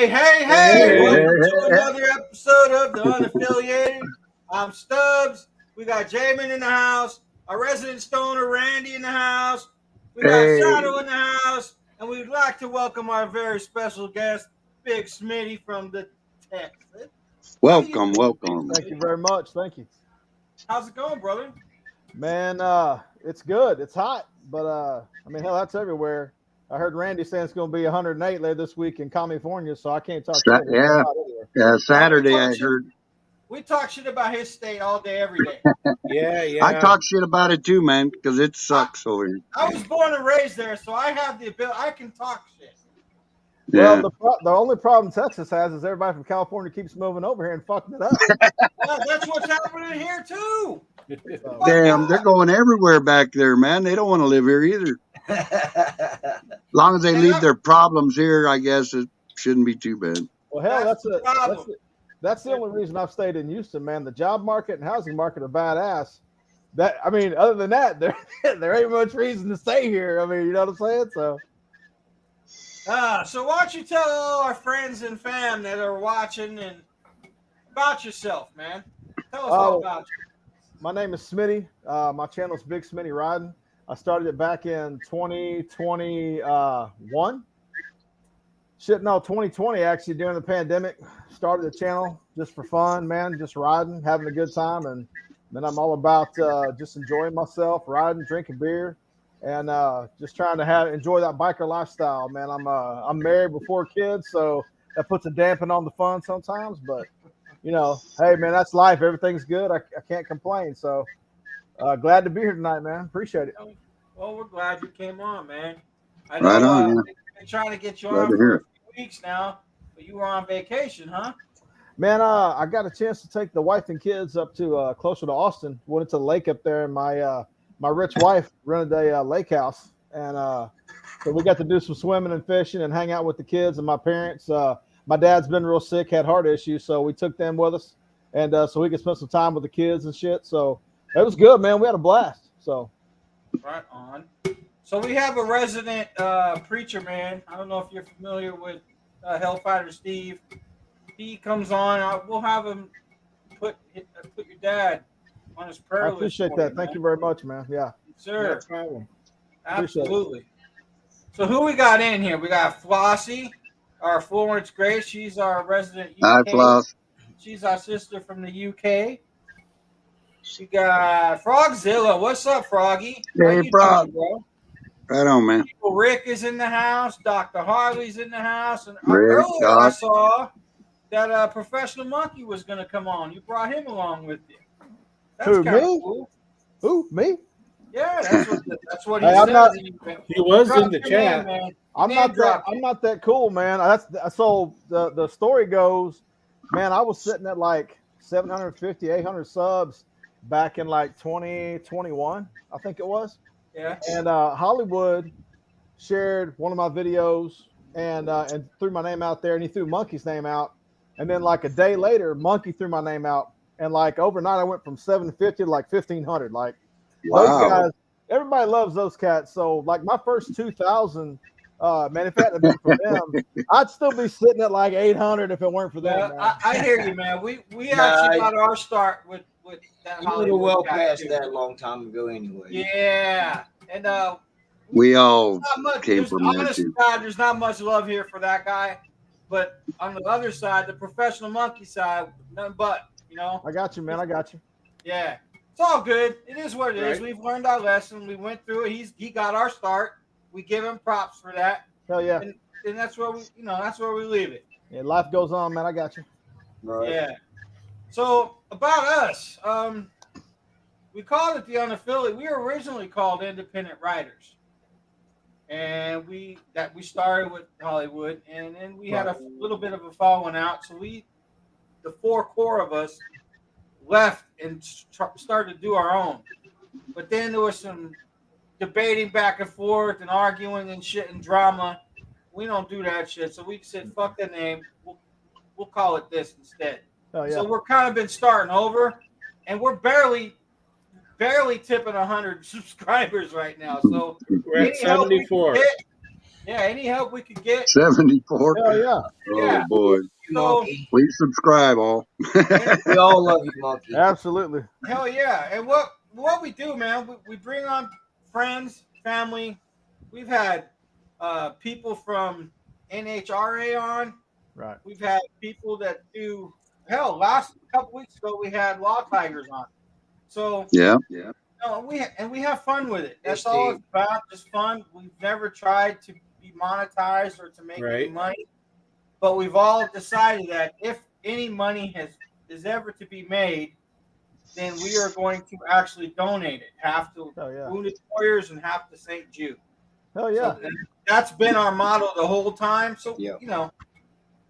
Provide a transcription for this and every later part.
Hey, welcome to Hey. another episode of The Unaffiliated. I'm Stubbs. We got Jamin in the house, our resident stoner Randy in the house. We got Shadow in the house, and we'd like to welcome our very special guest, Big Smitty from the Texas. Welcome. Thank you very much. Thank you. How's it going, brother? Man, it's good. It's hot, but I mean, hell, that's everywhere. I heard Randy saying it's going to be 108 later this week in California, so I can't talk shit. Yeah, Saturday I heard. We talk shit about his state all day, every day. Yeah. I talk shit about it too, man, because it sucks over here. I was born and raised there, so I have the ability. I can talk shit. Well, the only problem Texas has is everybody from California keeps moving over here and fucking it up. Well, that's what's happening here too. So, Damn, they're going everywhere back there, man. They don't want to live here either. As long as they leave their problems here, I guess it shouldn't be too bad. well, hell, That's that's the only reason I've stayed in Houston, man. The job market and housing market are badass. I mean, other than that, there ain't much reason to stay here. I mean, you know what I'm saying? So why don't you tell all our friends and fam that are watching and about yourself, man? Tell us all about you. My name is Smitty. My channel is Big Smitty Riding. I started it back in 2021. 2020 actually during the pandemic. Started the channel just for fun, man, just riding, having a good time, and then I'm all about just enjoying myself, riding, drinking beer, and just trying to enjoy that biker lifestyle, man. I'm married with 4 kids, so that puts a dampen on the fun sometimes, but you know, hey man, that's life. Everything's good. I can't complain. So glad to be here tonight, man. Appreciate it. Well, we're glad you came on, man. I Right know on, yeah. I've been trying to get you Glad on to for hear a few weeks now, but you were on vacation, huh? Man, I got a chance to take the wife and kids up to closer to Austin. Went to the lake up there, and my rich wife rented a lake house, and so we got to do some swimming and fishing and hang out with the kids and my parents. My dad's been real sick, had heart issues, so we took them with us, and so we could spend some time with the kids and shit. So it was good, man. We had a blast. So right on. So we have a resident preacher, man. I don't know if you're familiar with Hellfighter Steve. He comes on. We'll have him put your dad on his prayer I list. appreciate that. Thank you very much, man. Yeah, sir. No problem. Absolutely. So who we got in here? We got Flossie, our Florence Grace. She's our resident UK. Hi, Floss. She's our sister from the UK. She got Frogzilla. What's up, Froggy? How Hey, you Frog. doing, bro? Right on, man. Rick is in the house. Dr. Harley's in the house. And Rick, earlier I Doc. saw that Professional Monkey was going to come on. You brought him along with you. That's Who, kind of me? cool. Who, me? Yeah, that's what he Hey, I'm said. not- He was in the Drop your chat. name, man. I'm not that cool, man. So the story goes, man, I was sitting at like 750, 800 subs back in like 2021, I think it was. Yeah. And Hollywood shared one of my videos and threw my name out there, and he threw Monkey's name out. And then like a day later, Monkey threw my name out, and like overnight I went from 750 to like 1,500. Like those guys, everybody loves those cats. So like my first 2,000. Man, if it hadn't been for them, I'd still be sitting at like 800 if it weren't for them. Yeah, I hear you, man. We actually got our start with that. You would have well past that a long time ago, anyway. Yeah, and We all came there's, from there, honest too. God, there's not much love here for that guy. But on the other side, the Professional Monkey side, nothing but, you know. I got you, man. I got you. Yeah, it's all good. It is what it is. Right. We've learned our lesson. We went through it. He got our start. We give him props for that. Hell yeah. And that's where that's where we leave it. Yeah, life goes on, man. I got you. Right. Yeah. So about us, we called it the Unaffiliated. We were originally called Independent Writers, and we started with Hollywood, and then we had a little bit of a falling out. So the 4 core of us, left and started to do our own. But then there was some debating back and forth and arguing and shit and drama. We don't do that shit. So we said, fuck the name. We'll call it this instead. Oh, yeah. So we're kind of been starting over, and we're barely tipping 100 subscribers right now. So We're at 74. Yeah, any help we could get. 74. Hell yeah. Oh Yeah. boy. You So- monkey. Please subscribe all. We all love you, monkey. Absolutely. Hell yeah. And what we do, man, we bring on friends, family. We've had people from NHRA on. Right. We've had people that do last couple weeks ago we had Law Tigers on. So Yeah. we have fun with it. That's Yes, all Steve. it's about, just fun. We've never tried to be monetized or to make any Right. money. But we've all decided that if any money is ever to be made, then we are going to actually donate it. Half to Hell yeah. Wounded Warriors and half to St. Jude. Hell yeah. So that's been our motto the whole time. So Yeah.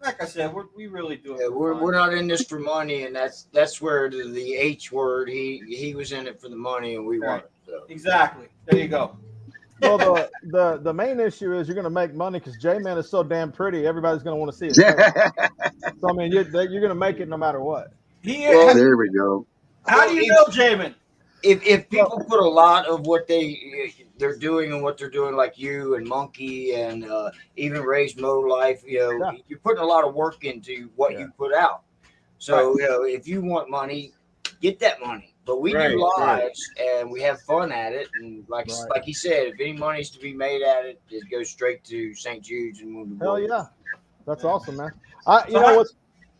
like I said, we really do it. Yeah, for fun. we're not in this for money, and that's where the H word. He was in it for the money, and we want it. So. Exactly. There you go. Well, the main issue is you're going to make money because J-Man is so damn pretty. Everybody's going to want to see it. So I mean, you're going to make it no matter what. Well, There we go. How do you know, Jamin? If people put a lot of what they're doing and what they're doing, like you and Monkey and even Ray's Mo Life, Yeah. you're putting a lot of work into what Yeah. you put out. So if you want money, get that money. But we Right, do lives and we have fun at it. And like he said, if any money's to be made at it, it goes straight to St. Jude's and Wounded Hell Warriors. yeah. That's awesome, man.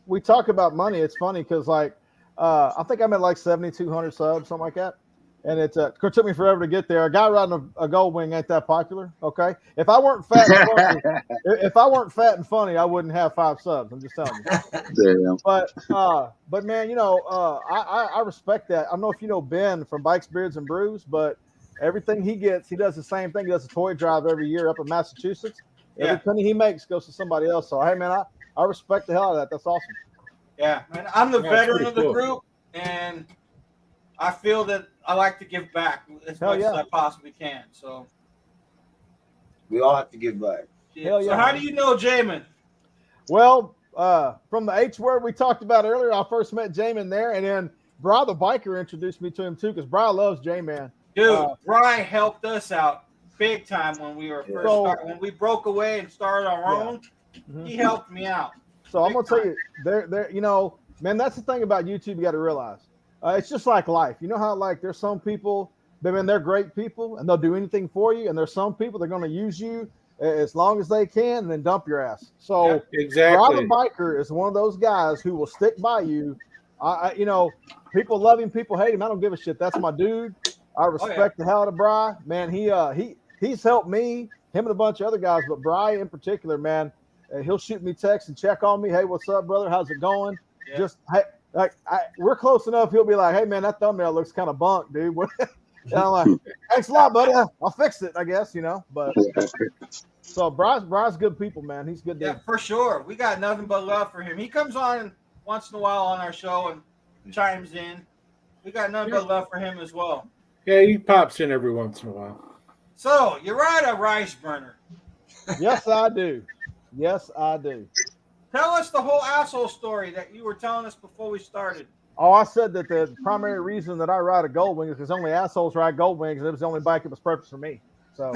We talk about money. It's funny because I think I'm at like 7,200 subs, something like that. And it took me forever to get there. A guy riding a gold wing ain't that popular. Okay. If I weren't fat and funny, I wouldn't have 5 subs. I'm just telling you. Damn. But man, I respect that. I don't know if you know Ben from Bikes, Beards, and Brews, but everything he gets, he does the same thing. He does a toy drive every year up in Massachusetts. Every penny he makes goes to somebody else. So hey, man, I respect the hell out of that. That's awesome. Yeah, man. I'm the veteran pretty of the cool. group, and I feel that I like to give back as Hell much yeah. as I possibly can. So, We all have to give back. Hell So yeah. how do you know Jamin? Well, from the H word we talked about earlier, I first met J-Man there, and then Bri the biker introduced me to him too, because Bri loves J-Man. Dude, Bri helped us out big time when we were when we broke away and started our own. Mhm. He helped me out. So I'm gonna tell you, there, man, that's the thing about YouTube. You got to realize, it's just like life. You know how there's some people, they're great people and they'll do anything for you, and there's some people they're gonna use you as long as they can and then dump your ass. So Exactly. Bri the biker is one of those guys who will stick by you. People love him, people hate him. I don't give a shit. That's my dude. I respect the hell out of Bri. Man, he's helped me, him and a bunch of other guys, but Bri in particular, man. He'll shoot me texts and check on me. Hey, what's up, brother? How's it going? Yeah. Just we're close enough. He'll be like, hey, man, that thumbnail looks kind of bunk, dude. And I'm like, thanks a lot, buddy. I'll fix it, I guess, But so Bri's good people, man. He's good. Yeah, dude. for sure. We got nothing but love for him. He comes on once in a while on our show and chimes in. We got nothing but love for him as well. Yeah, he pops in every once in a while. So you ride a rice burner. Yes, I do. Yes, I do. Tell us the whole asshole story that you were telling us before we started. Oh, I said that the primary reason that I ride a gold wing is because only assholes ride gold wings, and it was the only bike that was purpose for me. So,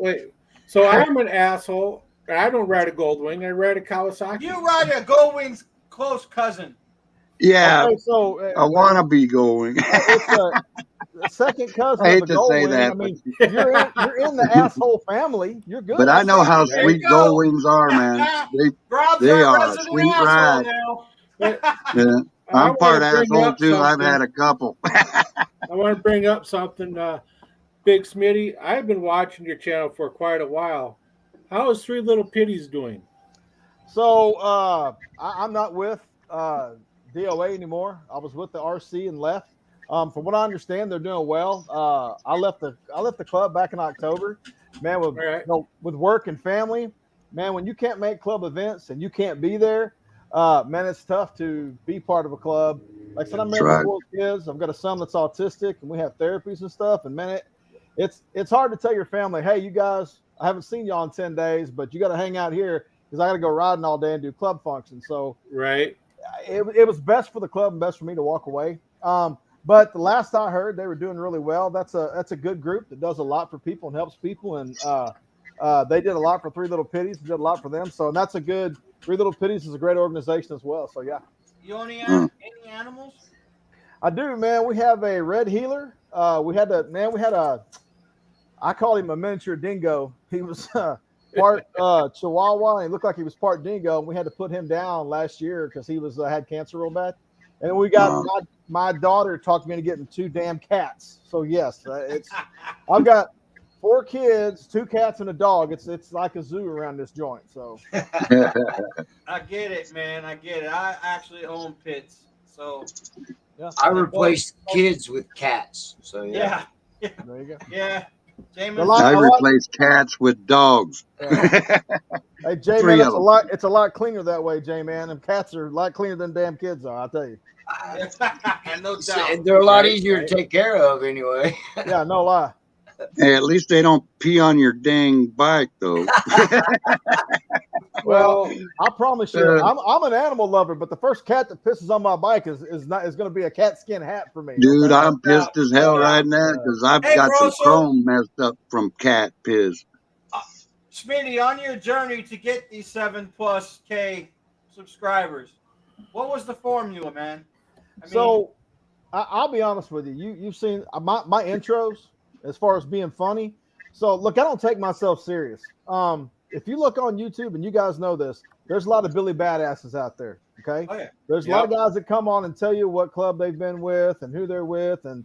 Wait. So I'm an asshole. I don't ride a Goldwing. I ride a Kawasaki. You ride a Gold Wings close cousin. Yeah, okay, so I want to be going. it's a second cousin I hate of the to gold say wing. that, I mean, you're in the asshole family. You're good. but I know how There sweet you go. gold wings are, man. Rob's They our are a resident sweet asshole ride. now. Yeah. I I'm part wanna bring asshole up too. I've something. had a couple. I want to bring up something. Big Smitty, I've been watching your channel for quite a while. How is Three Little Pitties doing? So I'm not with DOA anymore. I was with the RC and left. From what I understand, they're doing well. I left the club back in October. Man, with work and family, man, when you can't make club events and you can't be there, man, it's tough to be part of a club. Like I said, I'm married with 4 kids. I've got a son that's autistic, and we have therapies and stuff. And man, it's hard to tell your family, hey, you guys, I haven't seen y'all in 10 days, but you got to hang out here because I got to go riding all day and do club functions. So Right. it was best for the club and best for me to walk away. But the last I heard, they were doing really well. That's a good group that does a lot for people and helps people. And they did a lot for Three Little Pitties. Did a lot for them. So and that's a good. Three Little Pitties is a great organization as well. So yeah. You own any, Mm. any animals? I do, man. We have a red healer. We had a. I called him a miniature dingo. He was part Chihuahua. And he looked like he was part dingo. And we had to put him down last year because he was had cancer real bad. And we got my daughter talked me into getting 2 damn cats. So yes, I've got 4 kids, 2 cats, and a dog. It's like a zoo around this joint. So I get it, man. I get it. I actually own pits, so yeah, I replaced kids with cats. So yeah, there you go. yeah. Jamin, The lot- I a lot- replace cats with dogs. Hey Jay, 3 man, of them. it's a lot cleaner that way, Jay, man. Them cats are a lot cleaner than damn kids are. I'll tell you. no doubt. they're a lot easier to take care of anyway. Yeah, no lie. Hey, at least they don't pee on your dang bike, though. Well, I promise you, I'm an animal lover, but the first cat that pisses on my bike is going to be a cat skin hat for me. Dude, okay? I'm pissed as hell Yeah. right now because I've Hey, got bro, some so- chrome messed up from cat piss. Smitty, on your journey to get these 7+ K subscribers, what was the formula, man? I mean, So I'll be honest with you. You've seen my intros as far as being funny. So look, I don't take myself serious. If you look on YouTube, and you guys know this, there's a lot of Billy Badasses out there. Okay, oh yeah, there's a lot of guys that come on and tell you what club they've been with and who they're with and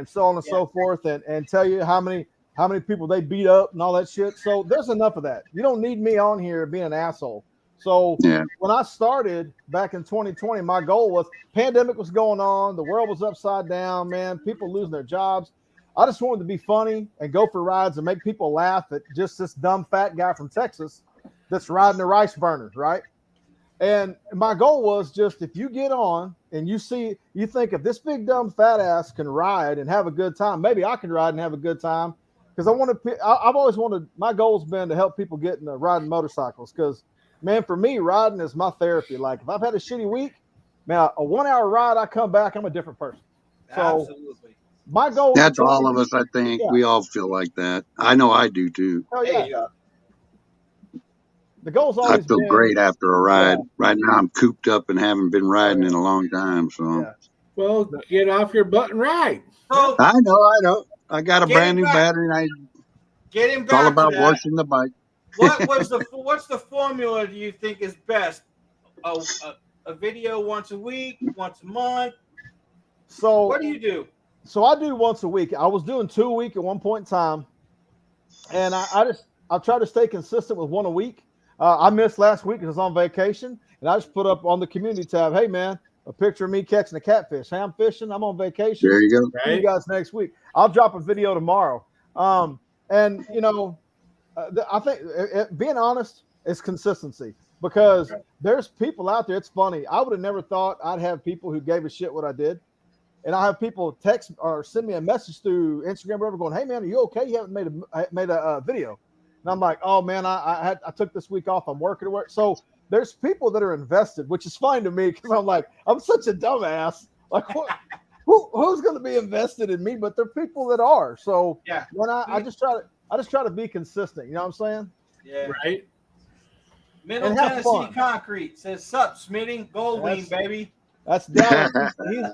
so on and so forth, and tell you how many people they beat up and all that shit. So there's enough of that. You don't need me on here being an asshole. So Yeah. when I started back in 2020, my goal was pandemic was going on, the world was upside down, man, people losing their jobs. I just wanted to be funny and go for rides and make people laugh at just this dumb fat guy from Texas that's riding the rice burners, right? And my goal was just if you get on and you think if this big dumb fat ass can ride and have a good time, maybe I can ride and have a good time. Because I've always wanted, my goal's been to help people get into riding motorcycles. Because, man, for me, riding is my therapy. Like, if I've had a shitty week, man, a 1-hour ride, I come back, I'm a different person. So, absolutely. my goal. That's all of us, I think. Yeah. We all feel like that. I know I do, too. Oh, yeah. Hey, The goal's I always feel been, great after a ride. Yeah. Right now, I'm cooped up and haven't been riding in a long time. So Yeah. Well, get off your butt and ride. So I know. I got a Get brand it new back. battery. And getting it's all back about to that, washing the bike. what's the formula do you think is best? A video once a week, once a month? So, What do you do? So I do once a week. I was doing 2 a week at one point in time, and I try to stay consistent with 1 a week. I missed last week because I was on vacation, and I just put up on the community tab, "Hey man, a picture of me catching a catfish. Hey, I'm fishing. I'm on vacation. There you go. See you guys next week. I'll drop a video tomorrow." And you know, I think being honest is consistency because there's people out there. It's funny. I would have never thought I'd have people who gave a shit what I did. And I have people text or send me a message through Instagram, or whatever, going, "Hey man, are you okay? You haven't made a video." And I'm like, "Oh man, I took this week off. I'm working to work." So there's people that are invested, which is fine to me because I'm like, I'm such a dumbass. Like, who's going to be invested in me? But there are people that are. So Yeah. when I just try to be consistent. You know what I'm saying? Yeah. Right? Middle And have Tennessee fun. Concrete says, "Sup, Smitty? Gold Wing, baby." That's Dallas.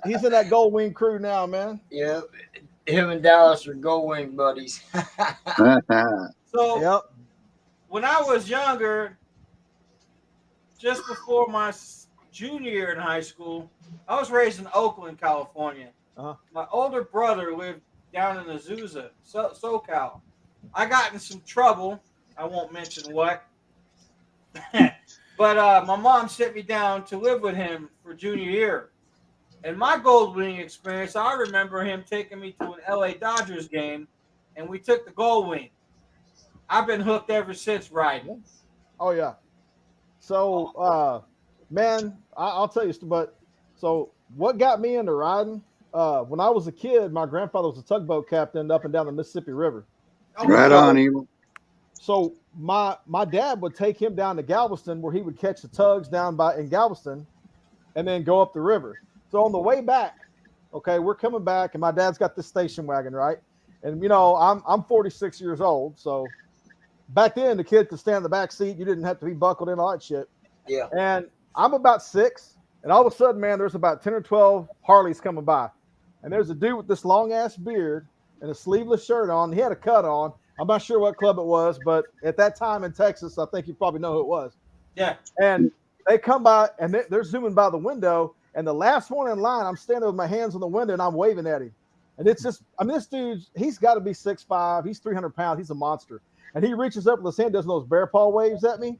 he's in that Gold Wing crew now, man. yeah, him and Dallas are gold wing buddies. So Yep. when I was younger, just before my junior year in high school, I was raised in Oakland, California. Uh-huh. My older brother lived down in Azusa, SoCal. I got in some trouble. I won't mention what. But my mom sent me down to live with him for junior year. And my Gold Wing experience, I remember him taking me to an LA Dodgers game, and we took the Gold Wing. I've been hooked ever since riding. Oh yeah. So man, I'll tell you, but so what got me into riding? When I was a kid, my grandfather was a tugboat captain up and down the Mississippi River. Right on, Evil. So my dad would take him down to Galveston where he would catch the tugs down in Galveston and then go up the river. So on the way back, Okay, we're coming back, and my dad's got this station wagon, right? And I'm 46 years old, so back then the kid could stand in the back seat. You didn't have to be buckled in, all that shit. Yeah. And I'm about 6, and all of a sudden, man, there's about 10 or 12 Harleys coming by, and there's a dude with this long ass beard and a sleeveless shirt on. He had a cut on. I'm not sure what club it was, but at that time in Texas, I think you probably know who it was. Yeah. And they come by, and they're zooming by the window, and the last one in line, I'm standing with my hands on the window, and I'm waving at him. And it's just, this dude, he's got to be 6'5", he's 300 pounds, he's a monster. And he reaches up with his hand, does those bear paw waves at me,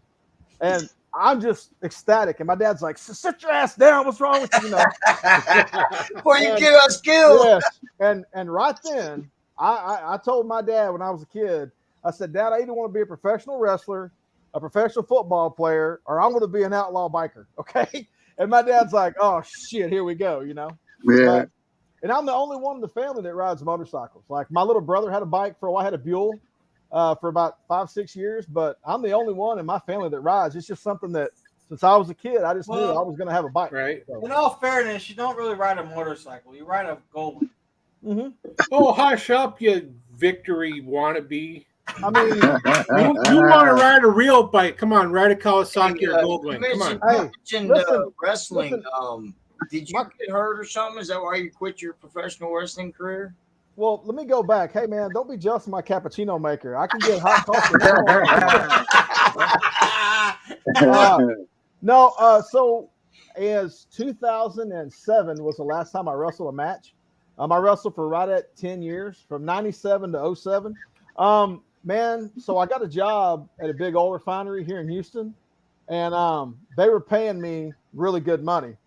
and I'm just ecstatic. And my dad's like, "Sit your ass down. What's wrong with you?" Before you get us killed. Yes. And right then, I told my dad when I was a kid, I said, "Dad, I either want to be a professional wrestler, a professional football player, or I'm going to be an outlaw biker." Okay. And my dad's like, "Oh shit, here we go," Yeah. And I'm the only one in the family that rides motorcycles. Like my little brother had a bike for a while, had a Buell for about 5-6 years, but I'm the only one in my family that rides. It's just something that since I was a kid, I just knew I was going to have a bike. Right. So. In all fairness, you don't really ride a motorcycle. You ride a Goldwing. Mm-hmm. Oh, hush up, you victory wannabe. I mean, you want to ride a real bike? Come on, ride a Kawasaki or Goldwing. Come on. Hey, listen, wrestling. listen. Did you get hurt or something? Is that why you quit your professional wrestling career? Well, let me go back. Hey, man, don't be jealous of my cappuccino maker. I can get hot coffee. So as 2007 was the last time I wrestled a match. I wrestled for right at 10 years, from 97 to 07. Man, so I got a job at a big oil refinery here in Houston, and they were paying me really good money.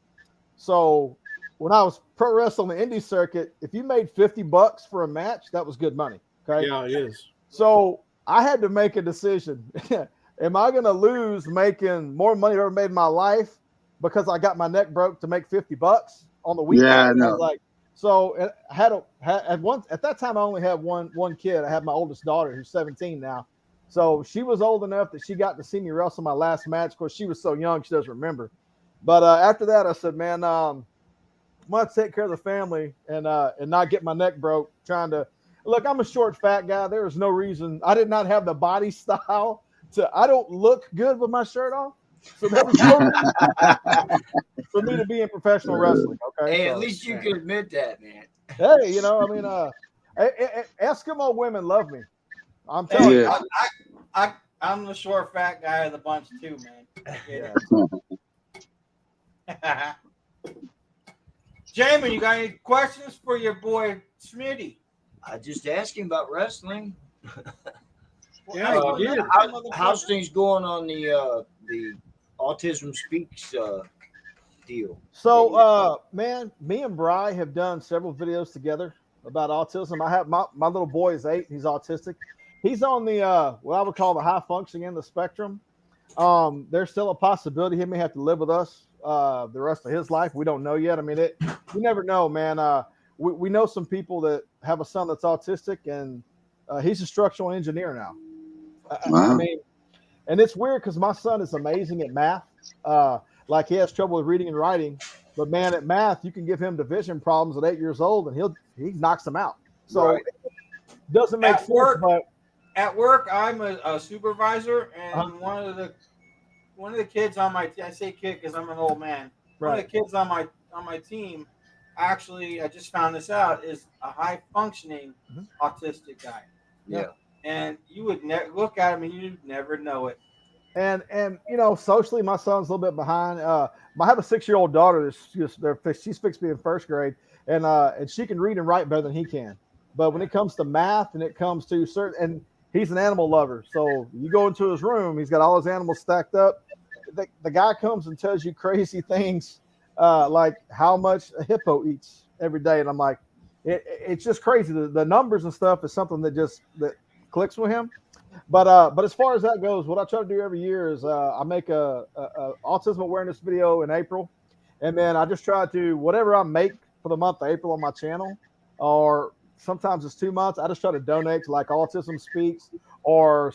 So when I was pro wrestling the indie circuit, if you made $50 for a match, that was good money. Okay. Yeah, it is. So I had to make a decision. Am I going to lose making more money I've ever made in my life because I got my neck broke to make $50 on the weekend? Yeah, I know. I was like, so I at that time I only had one kid. I had my oldest daughter who's 17 now. So she was old enough that she got to see me wrestle my last match. Of course, she was so young she doesn't remember. But after that, I said, man, I'm going to take care of the family and not get my neck broke trying to look. I'm a short, fat guy. There was no reason. I did not have the body style I don't look good with my shirt off. So there was no reason for me to be in professional wrestling. Okay. Hey, so, at least you can admit that, man. Hey, Eskimo women love me. I'm telling you. I'm the short, fat guy of the bunch too, man. Yeah. Jamie, you got any questions for your boy Smitty? I just asked him about wrestling. Yeah, you did. How's things going on the Autism Speaks deal? So, man, me and Bri have done several videos together about autism. I have my little boy is 8. He's autistic. He's on the what I would call the high functioning end of the spectrum. There's still a possibility he may have to live with us the rest of his life. We don't know yet. I mean, you never know, man. We know some people that have a son that's autistic, and he's a structural engineer now. Wow. I mean, and it's weird because my son is amazing at math. Like he has trouble with reading and writing, but man, at math, you can give him division problems at 8 years old, and he knocks them out. So Right. it doesn't make sense. But At work, I'm a supervisor, and one of the kids on my I say kid because I'm an old man. One of the kids on my team, actually, I just found this out, is a high functioning autistic guy. Yeah. And you would look at him and you'd never know it. And socially, my son's a little bit behind. I have a 6-year-old daughter that's she's fixed to be in first grade, and she can read and write better than he can. But when it comes to math and it comes to and he's an animal lover, so you go into his room, he's got all his animals stacked up. The guy comes and tells you crazy things like how much a hippo eats every day, and I'm like, it's just crazy. The numbers and stuff is something that clicks with him. But as far as that goes, what I try to do every year is I make a autism awareness video in April, and then I just try to whatever I make for the month of April on my channel, or sometimes it's 2 months. I just try to donate to like Autism Speaks, or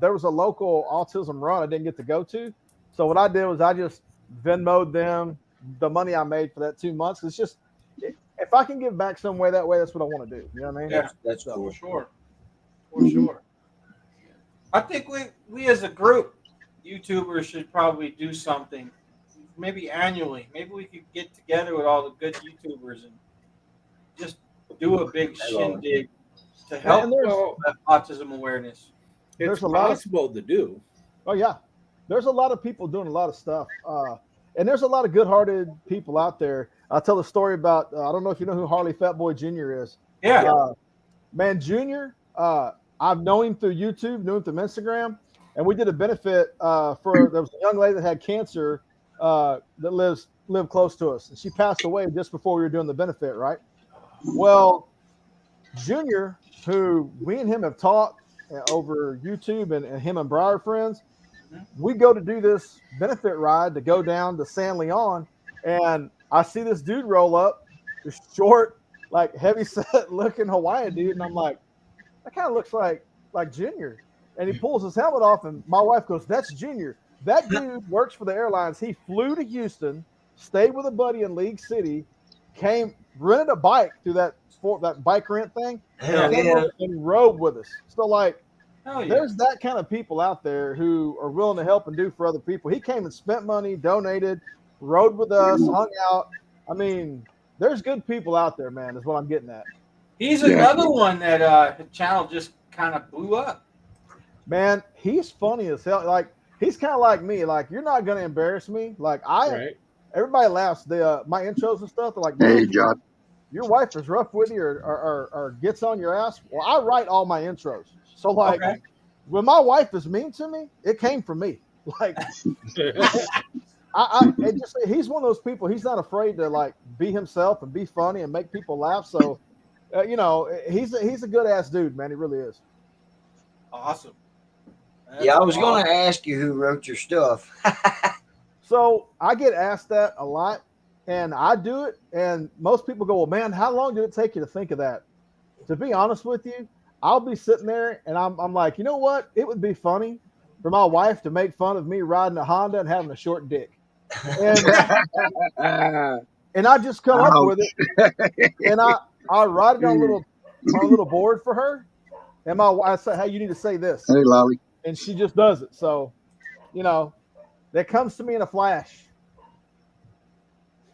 there was a local autism run I didn't get to go to, so what I did was I just Venmo'd them the money I made for that 2 months. It's just if if I can give back some way, that way, that's what I want to do. You know what I mean? Yeah. That's For cool. sure. For sure. I think we as a group, YouTubers should probably do something, maybe annually. Maybe we could get together with all the good YouTubers and just do a big shindig to help And there's autism awareness. It's There's a lot of- possible to do. Oh yeah, there's a lot of people doing a lot of stuff, and there's a lot of good-hearted people out there. I'll tell a story about. I don't know if you know who Harley Fatboy Jr. is. Yeah. Man, Junior. I've known him through YouTube, knew him through Instagram, and we did a benefit for. There was a young lady that had cancer that lived close to us, and she passed away just before we were doing the benefit. Right. Well, Junior, who we and him have talked over YouTube, and him and Briar friends, we go to do this benefit ride to go down to San Leon, and I see this dude roll up, this short, like heavy set looking Hawaiian dude, and I'm like, that kind of looks like Junior. And he pulls his helmet off, and my wife goes, "That's Junior." That dude works for the airlines. He flew to Houston, stayed with a buddy in League City, rented a bike through that bike rent thing, and rode with us. So like, there's that kind of people out there who are willing to help and do for other people. He came and spent money, donated, rode with us, hung out. I mean, there's good people out there, man, is what I'm getting at. He's another one that the channel just kind of blew up. Man, he's funny as hell. Like, he's kind of like me. Like, you're not going to embarrass me. Like, everybody laughs. My intros and stuff, they're like, Hey, John. your wife is rough with you or gets on your ass. Well, I write all my intros. So, like, when my wife is mean to me, it came from me. Like, he's one of those people. He's not afraid to like be himself and be funny and make people laugh. So, he's a good ass dude, man. He really is. Awesome. I was going to ask you who wrote your stuff. So I get asked that a lot, and I do it. And most people go, "Well, man, how long did it take you to think of that?" To be honest with you, I'll be sitting there and I'm like, you know what? It would be funny for my wife to make fun of me riding a Honda and having a short dick. And I just come up with it, and I write it on a little board for her. And my wife said, "Hey, you need to say this." Hey, Lolly. And she just does it. So, that comes to me in a flash.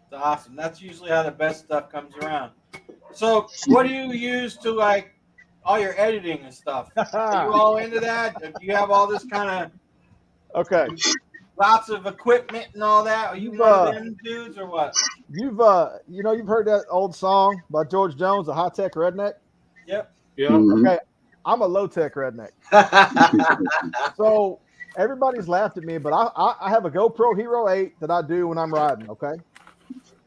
It's awesome. That's usually how the best stuff comes around. So, what do you use to like all your editing and stuff? Are you all into that? Do you have all this kind of lots of equipment and all that? Are you one of them dudes or what? You've heard that old song by George Jones, "A High Tech Redneck"? Yep. Yeah. Okay, I'm a low tech redneck. So everybody's laughed at me, but I have a GoPro Hero 8 that I do when I'm riding. Okay.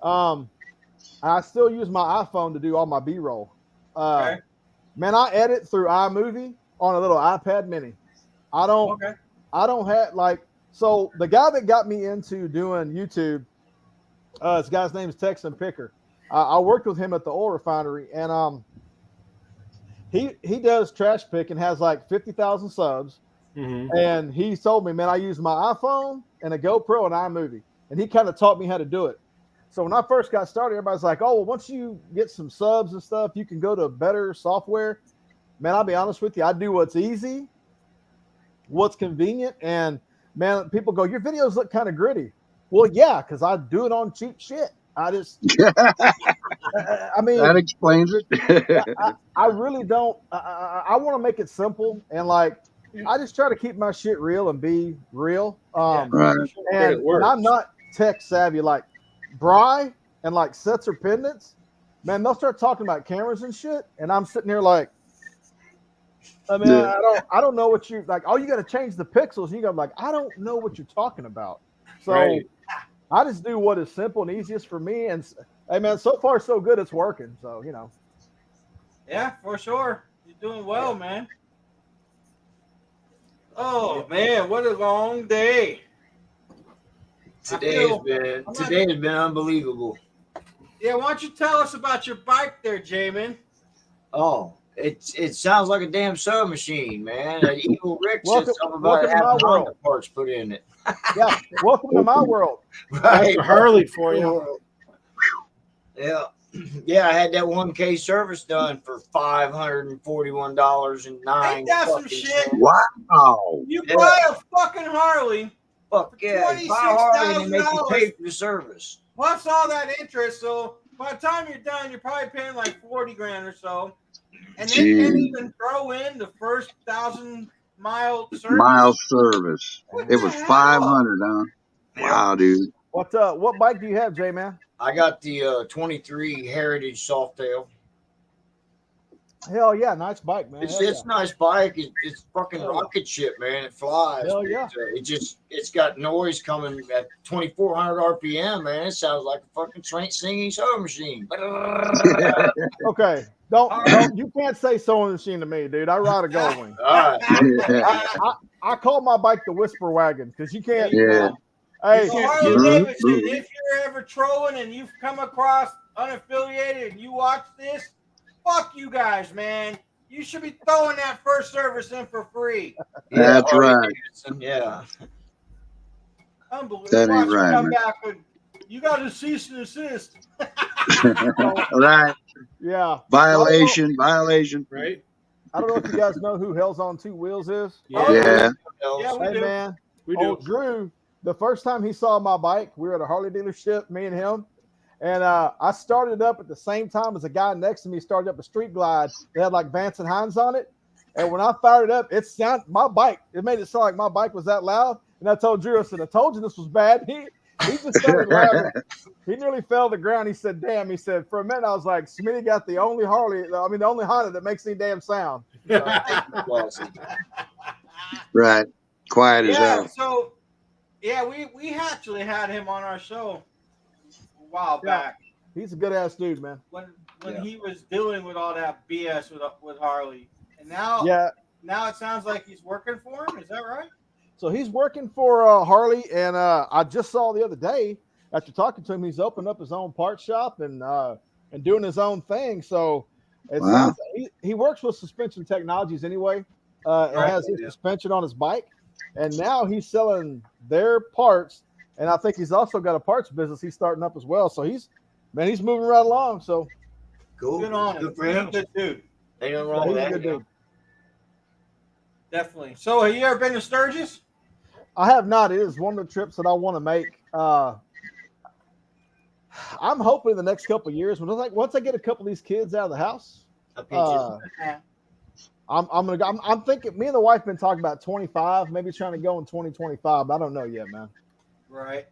I still use my iPhone to do all my B-roll. Man, I edit through iMovie on a little iPad Mini. I don't have so the guy that got me into doing YouTube, this guy's name is Texan Picker. I worked with him at the oil refinery, and he does trash pick and has like 50,000 subs. Mm-hmm. And he told me, man, I use my iPhone and a GoPro and iMovie, and he kind of taught me how to do it. So when I first got started, everybody's like, "Oh, well, once you get some subs and stuff, you can go to better software." Man, I'll be honest with you. I do what's easy, what's convenient. And man, people go, "Your videos look kind of gritty." Well, yeah, because I do it on cheap shit. I just, I mean, that explains it. I really don't. I want to make it simple, and like, I just try to keep my shit real and be real. Right. And I'm not tech savvy like Bry and like sets or pendants. Man, they'll start talking about cameras and shit, and I'm sitting here like, I mean, I don't know what you like. Oh, you got to change the pixels. And you go like, I don't know what you're talking about. So I just do what is simple and easiest for me. And hey, man, so far so good. It's working. So Yeah, for sure. You're doing well, man. Oh man, what a long day. Today has been unbelievable. Yeah, why don't you tell us about your bike there, Jamin? Oh, it sounds like a damn sewing machine, man. Evil Rick said something about welcome to having my Honda world. parts put in it. Yeah, welcome to my world. Right. That's a Harley for you. Yeah. Yeah, I had that 1K service done for $541.09. Ain't that some shit? Wow. You Yeah. buy a fucking Harley Fuck for yeah. Buy a Harley and they make you $26,000 pay for the service. plus all that interest. So by the time you're done, you're probably paying like 40 grand or so. And they can't Gee. even throw in the first 1,000-mile service. Mile service. What It the was hell? 500, huh? Wow, dude. What bike do you have, J man? I got the 23 Heritage Softail. Hell yeah, nice bike, man. It's Hell a nice bike. It's fucking Hell yeah. rocket ship, man. It flies. Hell yeah. It's got noise coming at 2,400 RPM, man. It sounds like a fucking singing sewing machine. yeah. Okay, don't you can't say sewing machine to me, dude. I ride a Goldwing. All right. I call my bike the Whisper Wagon because you can't. Yeah. Hey, So Harley Davidson, if you're ever trolling and you've come across unaffiliated and you watch this, fuck you guys, man. You should be throwing that first service in for free. That's Harley right. Davidson, yeah. Unbelievable. That ain't Watch you right, come man. back with, you got to cease and desist. Right. yeah. Violation. Right? I don't know if you guys know who Hell's on Two Wheels is. Oh, Yeah. Yeah, we Hey do. man, We do. Drew, the first time he saw my bike, we were at a Harley dealership, me and him, and I started up at the same time as a guy next to me started up a Street Glide. They had like Vance and Hines on it, and when I fired it up, it made it sound like my bike was that loud. And I told Drew, I said, I told you this was bad. He just started laughing. He nearly fell to the ground. He said, damn. He said, for a minute, I was like, Smitty got the only the only Honda that makes any damn sound. Right. Quiet as Yeah, hell. so we actually had him on our show a while back He's a good ass dude, man. when he was dealing with all that BS with Harley, and now it sounds like he's working for him. Is that right? So he's working for Harley, and I just saw the other day after talking to him, he's opened up his own part shop and doing his own thing. So it sounds he works with Suspension Technologies anyway. And has his suspension on his bike, and now he's selling their parts. And I think he's also got a parts business he's starting up as well. So he's moving right along. So Cool. Good on him. Good for him. Good dude. Ain't nothing wrong with he's a that. good dude. Definitely. So have you ever been to Sturgis? I have not. It is one of the trips that I want to make. I'm hoping in the next couple of years, once I get a couple of these kids out of the house, I'm thinking. Me and the wife been talking about 25, maybe trying to go in 2025. But I don't know yet, man. Right.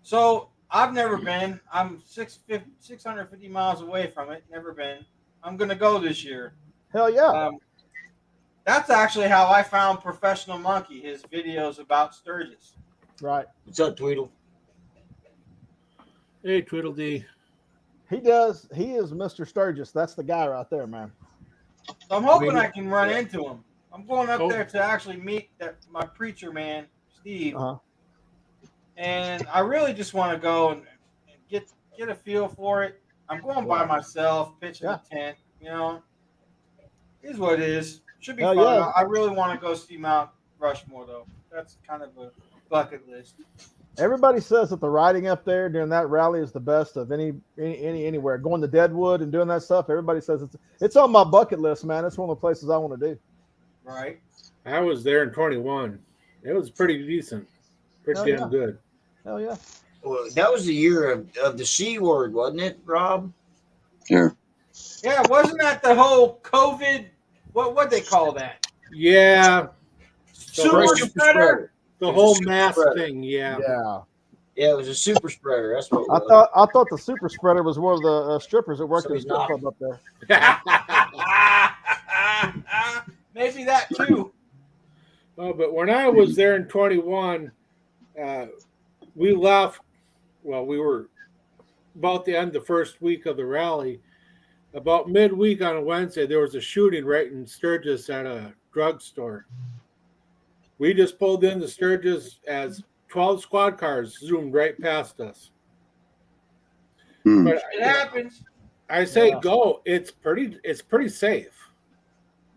So I've never been. I'm 650 miles away from it. Never been. I'm gonna go this year. Hell yeah. That's actually how I found Professional Monkey. His videos about Sturgis. Right. What's up, Tweedle? Hey, Tweedledee. He does. He is Mr. Sturgis. That's the guy right there, man. So I'm hoping I can run into him. I'm going up there to actually meet my preacher man, Steve. Uh-huh. And I really just want to go and get a feel for it. I'm going by myself, pitching a tent. You know, is what it is. Should be fun. Yeah. I really want to go see Mount Rushmore, though. That's kind of a bucket list. Everybody says that the riding up there during that rally is the best of anywhere. Going to Deadwood and doing that stuff, everybody says it's on my bucket list, man. It's one of the places I want to do. Right. I was there in 21. It was pretty decent. Pretty damn good. Hell yeah. Well, that was the year of the C word, wasn't it, Rob? Sure. Yeah, wasn't that the whole COVID? What they call that? Yeah. Super spreader. The whole mask thing, yeah. Yeah, it was a super spreader. That's what it was. I thought the super spreader was one of the strippers that worked at the strip club up there. Maybe that too. Oh, but when I was there in 21, we left. Well, we were about the end of the first week of the rally. About midweek on a Wednesday, there was a shooting right in Sturgis at a drugstore. We just pulled into Sturgis as 12 squad cars zoomed right past us. But it happens. I say go. It's pretty safe.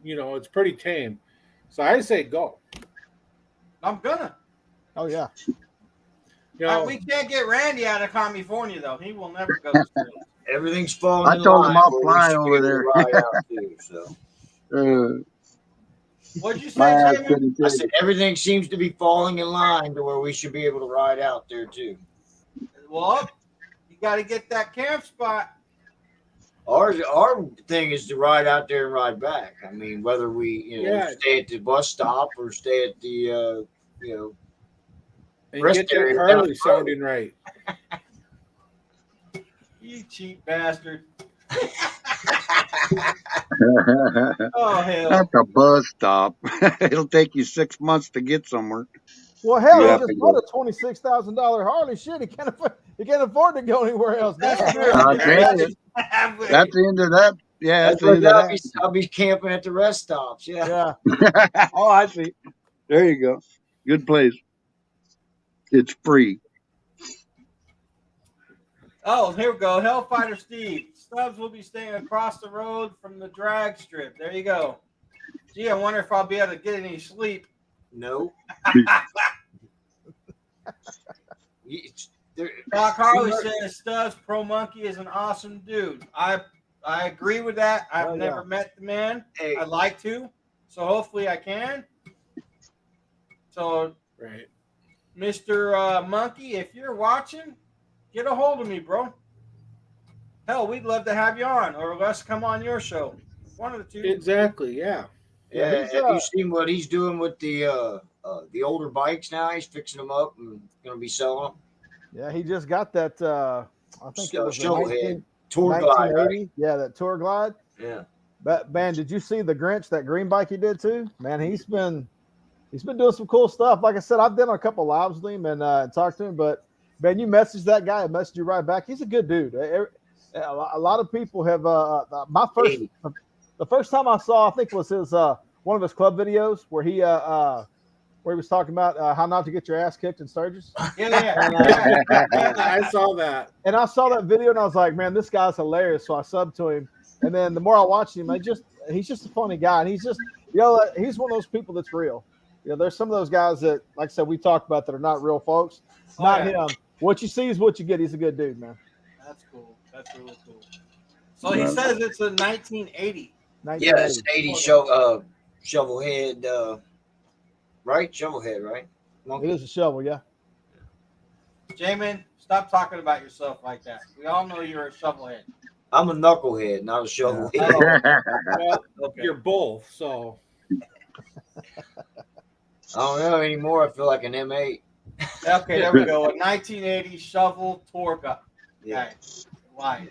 You know, it's pretty tame. So I say go. I'm gonna. Oh yeah. You know, We can't get Randy out of California though. He will never go to Sturgis. everything's falling I in told line him I'll where we fly should be over able to there. ride out too. So What'd you My say, ass Jamie? couldn't I take said it. everything seems to be falling in line to where we should be able to ride out there too. Well, you got to get that camp spot. Our thing is to ride out there and ride back. I mean, whether we stay at the bus stop or stay at the And rest get that area down Harley the road. sounding right. You cheap bastard. At Oh, hell. the bus stop. It'll take you 6 months to get somewhere. Well, hell, You he have just to bought go. a $26,000 Harley. Shit, he can't afford to go anywhere else. That's Damn. true. I'll tell you. That's the end of that. Yeah, that's the end of I'll be camping at the rest stops. Yeah. that. Oh, I see. There you go. Good place. It's free. Oh, here we go. Hellfighter Steve. Stubbs will be staying across the road from the drag strip. There you go. Gee, I wonder if I'll be able to get any sleep. No. Doc Harley says Stubbs Pro Monkey is an awesome dude. I agree with that. I've never met the man. Hey. I'd like to, so hopefully I can. So, Right. Mr. Monkey, if you're watching, get a hold of me, bro. Hell, we'd love to have you on, or let's come on your show. One of the two. Exactly. Yeah. Yeah, have you seen what he's doing with the older bikes now? He's fixing them up and going to be selling them. Yeah, he just got that. I think it was Shovelhead Tour Glide. Right? Yeah, that Tour Glide. Yeah. But man, did you see the Grinch, that green bike he did too? Man, he's been doing some cool stuff. Like I said, I've done a couple lives with him and talked to him. But man, you message that guy, I messaged you right back. He's a good dude. A lot of people have. The first time I saw, I think was his one of his club videos where he was talking about how not to get your ass kicked in Sturgis. Yeah. And, I saw that. And I saw that video and I was like, man, this guy's hilarious. So I subbed to him. And then the more I watched him, he's just a funny guy. And he's just, he's one of those people that's real. There's some of those guys that, like I said, we talked about that are not real folks. Not him. What you see is what you get. He's a good dude, man. That's cool. That's really cool. So he says it's a 1980. Yeah, it's an 80 shovelhead, right? Shovelhead, right? Monkey. It is a shovel, yeah. Jamin, stop talking about yourself like that. We all know you're a shovelhead. I'm a knucklehead, not a shovelhead. Well, you're both, so. I don't know anymore. I feel like an M8. Okay, there we go. A 1980 shovel tour guide. Yeah. Why?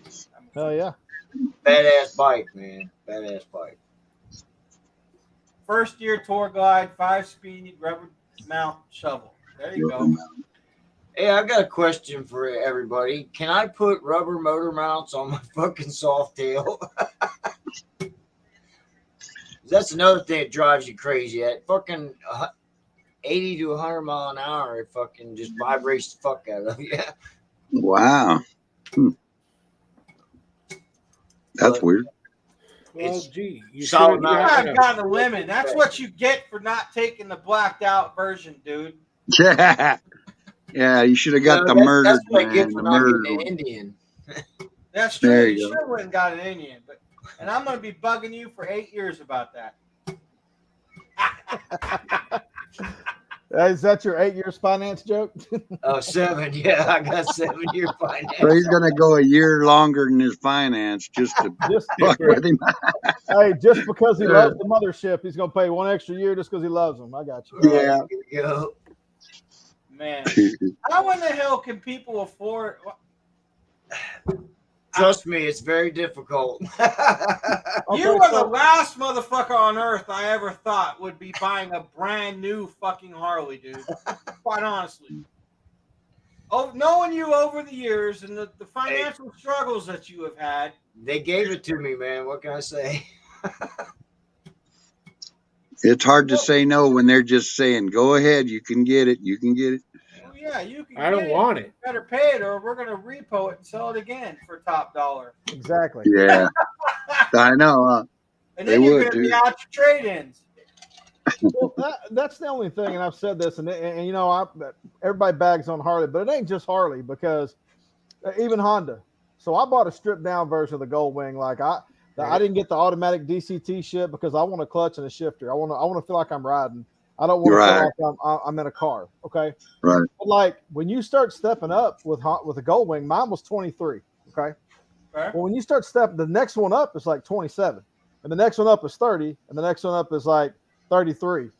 Hell yeah. Badass bike, man. Badass bike. First year tour glide, 5-speed rubber mount shovel. There you go. Hey, I've got a question for everybody. Can I put rubber motor mounts on my fucking soft tail? That's another thing that drives you crazy. At fucking 80 to 100 mile an hour, it fucking just vibrates the fuck out of you. Wow. That's weird. Well, gee, you solid should have I've got a lemon. That's what you get for not taking the blacked out version, dude. Yeah. Yeah, you should have got the murder. That's what I get for not getting an Indian. That's true. There You you should have went and got an Indian. And I'm going to be bugging you for 8 years about that. Is that your 8 years finance joke? 7. Yeah, I got 7-year finance. So he's going to go a year longer than his finance just to fuck with him. Hey, just because he loves the mothership, he's going to pay 1 extra year just because he loves them. I got you. Yeah. Yeah. Man, how in the hell can people afford? Trust me, it's very difficult. You are the last motherfucker on earth I ever thought would be buying a brand new fucking Harley, dude. Quite honestly. Oh, knowing you over the years and the financial struggles that you have had. They gave it to me, man. What can I say? It's hard to say no when they're just saying, go ahead, you can get it, you can get it. Well, yeah, you can I don't want it. You better pay it or we're going to repo it and sell it again for top dollar. Exactly. Yeah. I know. And then you're going to be out your trade-ins. Well, that's the only thing, and I've said this, and everybody bags on Harley, but it ain't just Harley because even Honda. So I bought a stripped down version of the Goldwing. Like I didn't get the automatic DCT shit because I want a clutch and a shifter. I want to feel like I'm riding. I don't want to Right. feel like I'm in a car. Okay. Right. But like when you start stepping up with a Goldwing, mine was 23. Okay. Okay. Well, when you start stepping, the next one up is like 27, and the next one up is 30, and the next one up is like 33.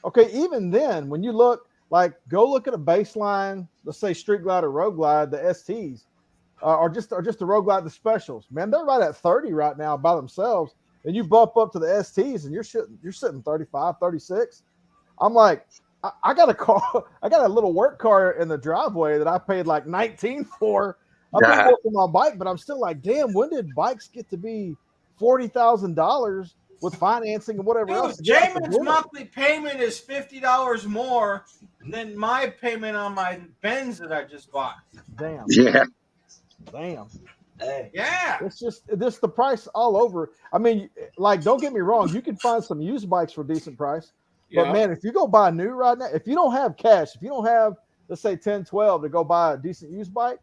Okay, even then, when you look, like, go look at a baseline, let's say Street Glide or Road Glide, the STs, or just the Road Glide, the specials. Man, they're right at 30 right now by themselves, and you bump up to the STs, and you're sitting 35, 36. I'm like, I got a car, I got a little work car in the driveway that I paid like 19 for. I've been working my bike, but I'm still like, damn, when did bikes get to be $40,000 with financing and whatever else? Jamin's monthly payment is $50 more than my payment on my Benz that I just bought. Damn. Yeah. Damn. Hey. Yeah. It's just the price all over. I mean, like, don't get me wrong, you can find some used bikes for a decent price. But man, if you go buy new right now, if you don't have cash, if you don't have, let's say 10, 12 to go buy a decent used bike,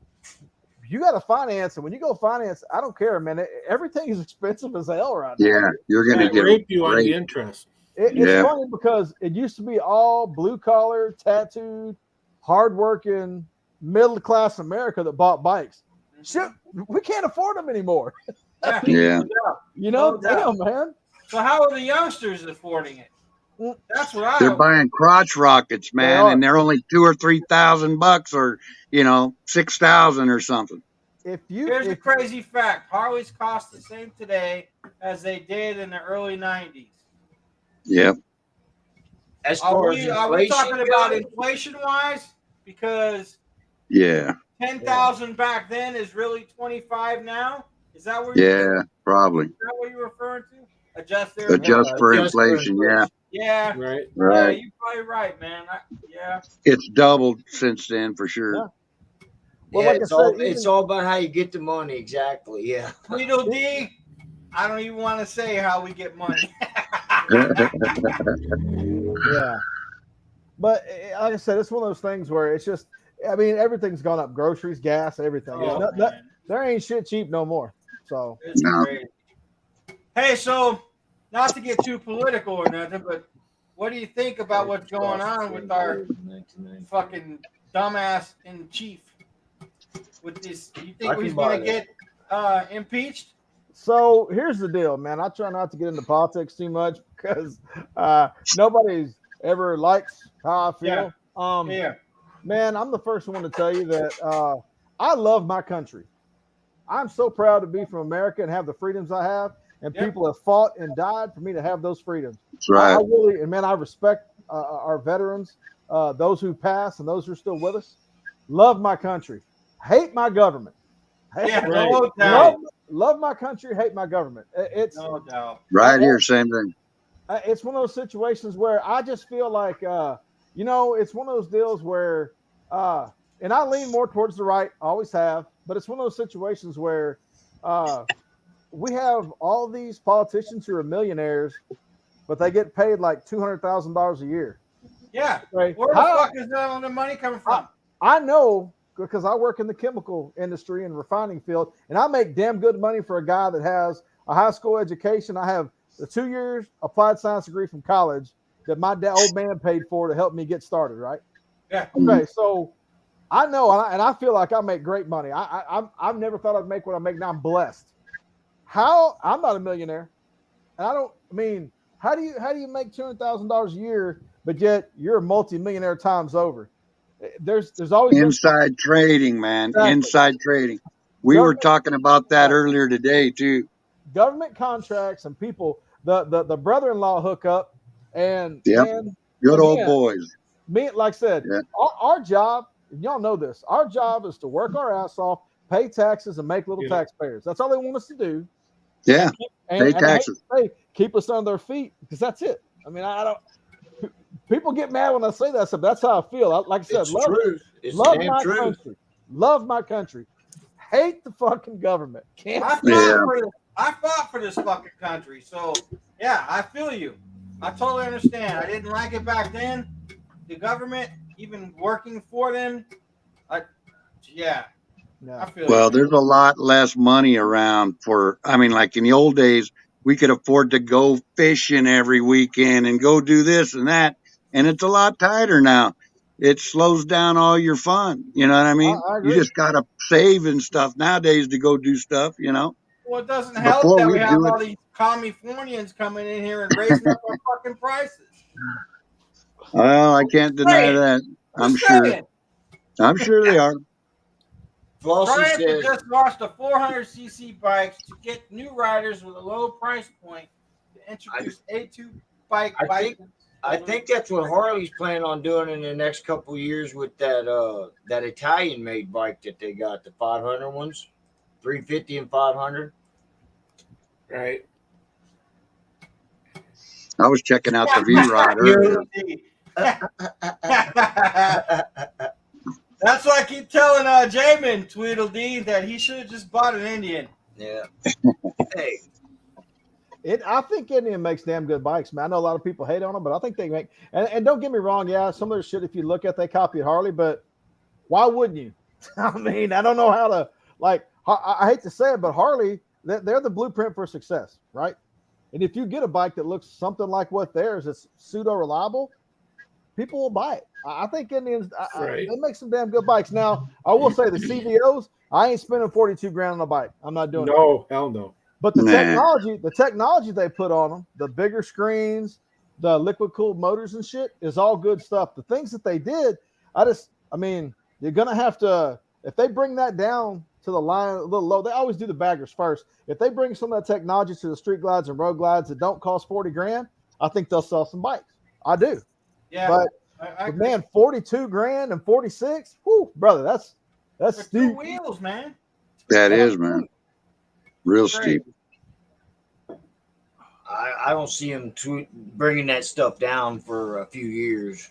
you got to finance. And when you go finance, I don't care, man. Everything is expensive as hell right now. Yeah. You're going to They get rape you on raped. the interest. It's funny because it used to be all blue collar, tattooed, hardworking, middle class America that bought bikes. Shit, we can't afford them anymore. Yeah. You know, No doubt. damn, man. So how are the youngsters affording it? That's what They're buying crotch rockets, man, and they're only $2,000 or $3,000 or, 6,000 or something. Here's the crazy fact: Harleys cost the same today as they did in the early '90s. Yep. As far as Are we talking about inflation-wise? Because 10,000 back then is really 25 now. Is that where? Probably. Is that what you're referring to? Adjust for inflation. Yeah. Yeah. Right. Yeah, you're probably right, man. It's doubled since then for sure. Yeah. Well, Yeah, like it's all about how you get the money. Exactly. Yeah. Tweedle D, I don't even want to say how we get money. Yeah. But like I said, it's one of those things where it's just, I mean, everything's gone up. Groceries, gas, everything. There ain't shit cheap no more. So it's crazy. Hey, so not to get too political or nothing, but what do you think about what's going on with our fucking dumbass in chief? With this, you think he's going to get impeached? So here's the deal, man. I try not to get into politics too much because nobody's ever likes how I feel. Man, I'm the first one to tell you that I love my country. I'm so proud to be from America and have the freedoms I have. And people have fought and died for me to have those freedoms. That's right. I really, and man, I respect our veterans, those who passed and those who are still with us. Love my country. Hate my government. No doubt. Love my country. Hate my government. It's no doubt. Right here, same thing. It's one of those situations where I just feel like, it's one of those deals where, and I lean more towards the right, always have, but it's one of those situations where we have all these politicians who are millionaires, but they get paid like $200,000 a year. Yeah. Right? Where the fuck is the money coming from? I know because I work in the chemical industry and refining field, and I make damn good money for a guy that has a high school education. I have the 2 years applied science degree from college that my old man paid for to help me get started. Right. Yeah. Okay. So I know, and I feel like I make great money. I've never thought I'd make what I make now. I'm blessed. How I'm not a millionaire, and how do you make $200,000 a year, but yet you're a multi-millionaire times over? There's always inside trading, man. Exactly. Inside trading. We were talking about that earlier today too. Government contracts and people, the brother-in-law hookup, and man, good old boys. Me, like I said, our job, and y'all know this. Our job is to work our ass off, pay taxes, and make little taxpayers. That's all they want us to do. Yeah, pay taxes. Keep us on their feet because that's it. I mean, I don't. People get mad when I say that stuff. That's how I feel. Like I said, love my country. Love my country. Hate the fucking government. I fought for this fucking country. So yeah, I feel you. I totally understand. I didn't like it back then. The government, even working for them, Yeah. I feel Well, you, man. there's a lot less money around for, I mean, like in the old days, we could afford to go fishing every weekend and go do this and that. And it's a lot tighter now. It slows down all your fun. You know what I mean? I You agree. just got to save and stuff nowadays to go do stuff, you know? Well, it doesn't help Before that we we have do it. all these Californians coming in here and raising up our fucking prices. Well, I can't deny Saying, that. I'm just sure. saying. I'm sure they are. Flossie Triumph says, just launched the 400cc bikes to get new riders with a low price point to introduce A2 bike. I think that's what Harley's planning on doing in the next couple of years with that Italian made bike that they got, the 500 ones, 350 and 500. Right. I was checking out the V Rod earlier. That's why I keep telling Jamin Tweedledee that he should have just bought an Indian. Yeah. Hey, I think Indian makes damn good bikes, man. I know a lot of people hate on them, but I think they make. And don't get me wrong, yeah, some of their shit, if you look at, they copied Harley, but why wouldn't you? I mean, I don't know how to like. I hate to say it, but Harley, they're the blueprint for success, right? And if you get a bike that looks something like what theirs, it's pseudo reliable, people will buy it. I think Indians, Right. they make some damn good bikes. Now, I will say the CVOs, I ain't spending 42 grand on a bike. I'm not doing it. No, hell no. But the Nah. technology they put on them, the bigger screens, the liquid cooled motors and shit is all good stuff. The things that they did, I mean, you're gonna have to, if they bring that down to the line a little low, they always do the baggers first. If they bring some of that technology to the street glides and road glides that don't cost 40 grand, I think they'll sell some bikes. I do. Yeah, But I man, 42 grand and 46, whoo, brother, that's for steep. two wheels, man. That is, man. Real Great. steep. I don't see them bringing that stuff down for a few years.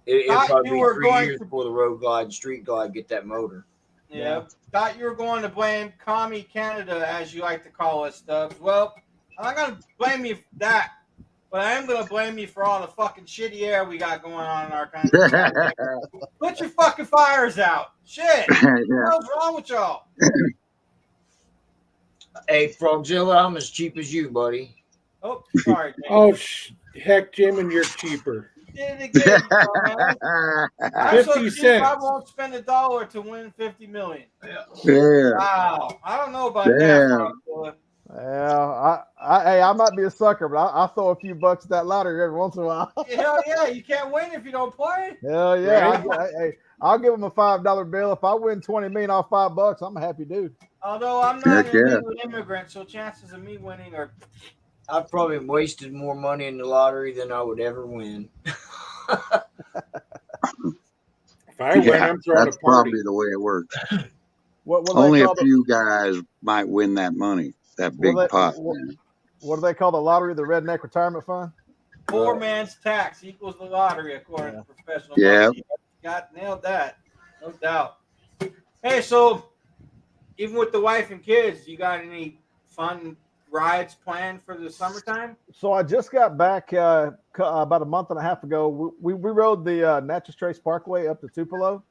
It'll Thought probably you be were 3 going years to- before the road glide and street glide get that motor. Yeah. Thought you were going to blame Commie Canada, as you like to call us, Stubbs. Well, I'm not going to blame you for that, but I am going to blame you for all the fucking shitty air we got going on in our country. Put your fucking fires out. Shit. What's wrong with y'all? Hey, Frogzilla, I'm as cheap as you, buddy. Oh, sorry. James. Oh, heck, Jim, and you're cheaper. Did it again, man. I'm so 50 cheap, I cents. won't spend $1 to win 50 million. Yeah. Wow. I don't know about Damn. that, Frogzilla. Yeah, I might be a sucker, but I'll throw a few bucks at that lottery every once in a while. Hell yeah, you can't win if you don't play. Hell yeah. Right. I'll give them a $5 bill. If I win 20 million off $5, I'm a happy dude. Although I'm not Heck an yeah. illegal immigrant, so chances of me winning are. I've probably wasted more money in the lottery than I would ever win. If I win, Yeah, I'm throwing a that's party. probably the way it works. What do Only they a call few guys might win that money, that big pot. what do they call the lottery? The Redneck Retirement Fund? Poor man's tax equals the lottery, according to professional. Yeah. Money. You got nailed that, no doubt. Hey, so even with the wife and kids, you got any fun rides planned for the summertime? So I just got back about a month and a half ago. We rode the Natchez Trace Parkway up to Tupelo,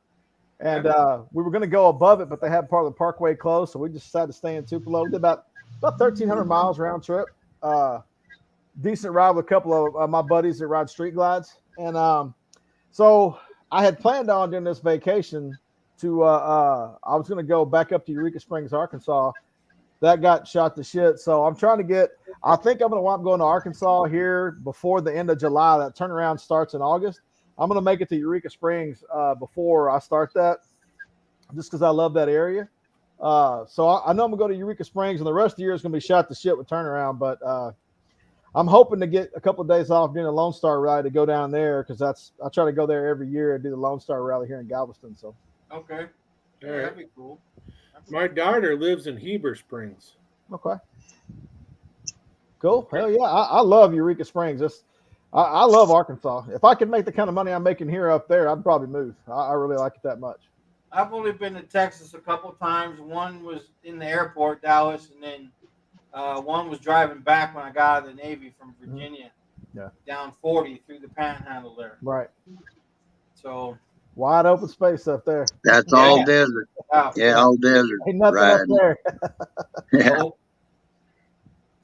and we were going to go above it, but they had part of the parkway closed, so we just decided to stay in Tupelo. We did about 1,300 miles round trip. Decent ride with a couple of my buddies that ride street glides, and so I had planned on during this vacation to I was going to go back up to Eureka Springs, Arkansas. That got shot to shit. So I'm trying to get, I think I'm going to wind up going to Arkansas here before the end of July. That turnaround starts in August. I'm going to make it to Eureka Springs before I start that, just because I love that area. So I know I'm going to go to Eureka Springs, and the rest of the year is going to be shot to shit with turnaround. But I'm hoping to get a couple of days off during the Lone Star Rally to go down there, because I try to go there every year and do the Lone Star Rally here in Galveston. So Okay. All Yeah, right. that'd be cool. My daughter lives in Heber Springs. okay, cool. Hell yeah, I love Eureka Springs. I love Arkansas. If I could make the kind of money I'm making here up there, I'd probably move. I really like it that much. I've only been to Texas a couple times. One was in the airport, Dallas, and then one was driving back when I got out of the Navy from Virginia. Yeah. Down 40 through the Panhandle there. Right. So Wide open space up there. That's all desert. Wow. Yeah, all desert. Ain't nothing Right. up there. Yeah. So,